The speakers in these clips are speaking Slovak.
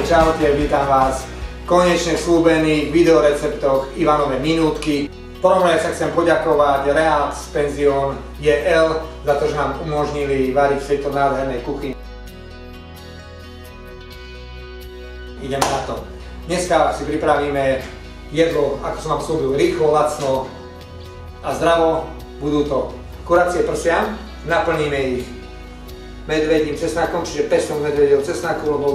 Čaute, vítam vás. Konečne slúbených videoreceptoch Ivanove minútky. V prvom rade sa chcem poďakovať Reax Penzion JL za to, že nám umožnili variť v tejto nádhernej kuchyni. Ideme na to. Dneska si pripravíme jedlo, ako som vám slúbil, rýchlo, lacno a zdravo. Budú to kuracie prsia, naplníme ich medvedím cesnakom, čiže pestom medvedieho cesnaku, lebo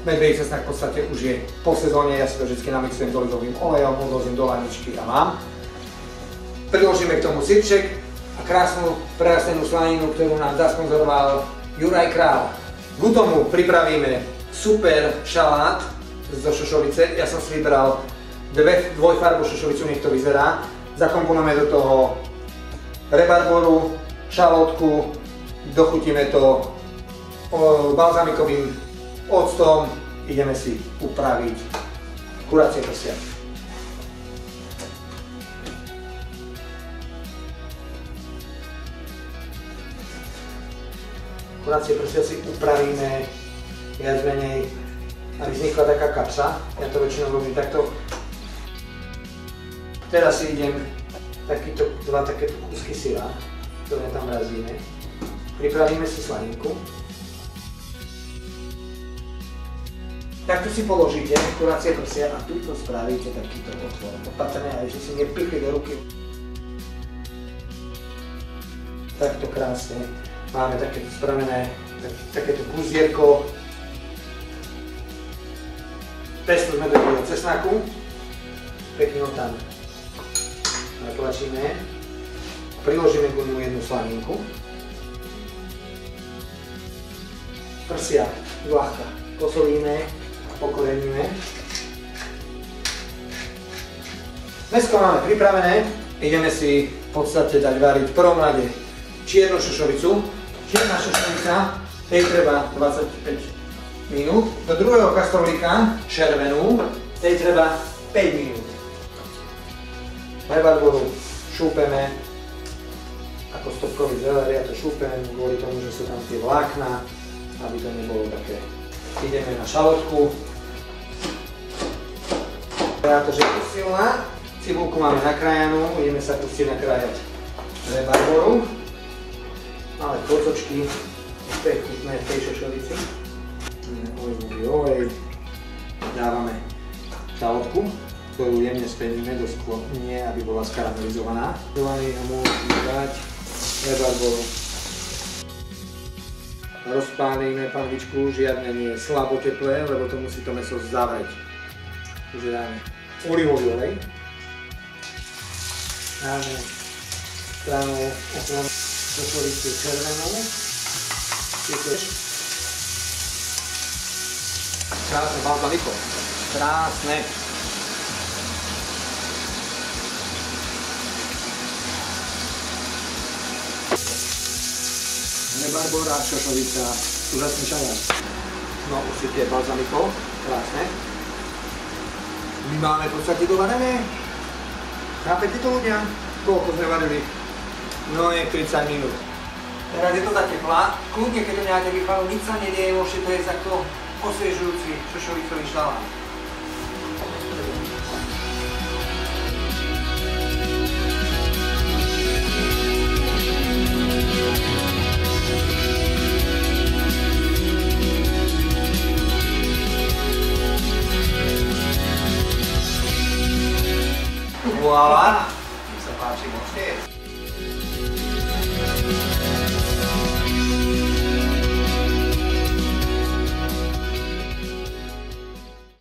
medvedí cesnak v podstate už je po sezóne, ja si to vždy namixujem s olivovým olejom, odložím do laničky a mám. Priložíme k tomu syrček a krásnu prerastenú slaninu, ktorú nám zasponzoroval Juraj Král. K tomu pripravíme super šalát zo šošovice. Ja som si vybral dvojfarbu šošovicu, nech to vyzerá. Zakomponujeme do toho rebarboru, šalótku, dochutíme to balzamikovým octom, ideme si upraviť kuracie prsia. Kuracie prsia si upravíme viac menej, aby vznikla taká kapsa. Ja to väčšinou robím takto. Teraz si idem dva takéto kúsky syra, ktoré tam razíme. Pripravíme si slaninku. Takto si položíte kuracie prsia a tuto spravíte takýto otvor. Opatrne, aby ste si nepichli do ruky. Takto krásne. Máme takéto spravené, takéto kuzdierko. Pesto z medvedieho cesnaku. Pekne ho tam natlačíme. Priložíme k tomu jednu slaninku. Prsia ľahka posolíme. Pokoreníme. Dnesko máme pripravené, ideme si v podstate dať variť v prvom rade čiernu šošovicu. Čierna šošovica, tej treba 25 minút. Do druhého kastrolíka červenú, tej treba 5 minút. Rebarboru šúpeme ako stopkový zeler, ja to šúpem kvôli tomu, že sú tam tie vlákna, aby to nebolo také. Ideme na šalotku. Ja to, že je silná, cibulku máme nakrájanú, ideme sa pustiť nakrájať rebarboru. Malé kocočky, to je chutné v tej šošovici. Olivový olej. Dávame šalotku, ktorú jemne speníme do sklo, nie aby bola skaramelizovaná. Dovali a môžeme dať rebarboru. Rozpálime panvičku, žiadne nie je slabo teplé, lebo to musí to mäso zavrieť. Takže dáme olivový olej. Dáme stranu okolo šošovicu červenú. Krásne balzamiko. Krásne. Rebarbor a šošovica, úžasný šalát. No už si tie balzamiko, krásne. My máme v podstate dovarené. Chápete to ľudia? Koľko sme varili? No je 30 minút. Teraz je to zateplá. Kľudne, keď to nemáte vychvalu, nič sa nedieje, môžete to jesť ako osviežujúci šošovicový šalát. Voilà, nech sa páči, môžete jesť.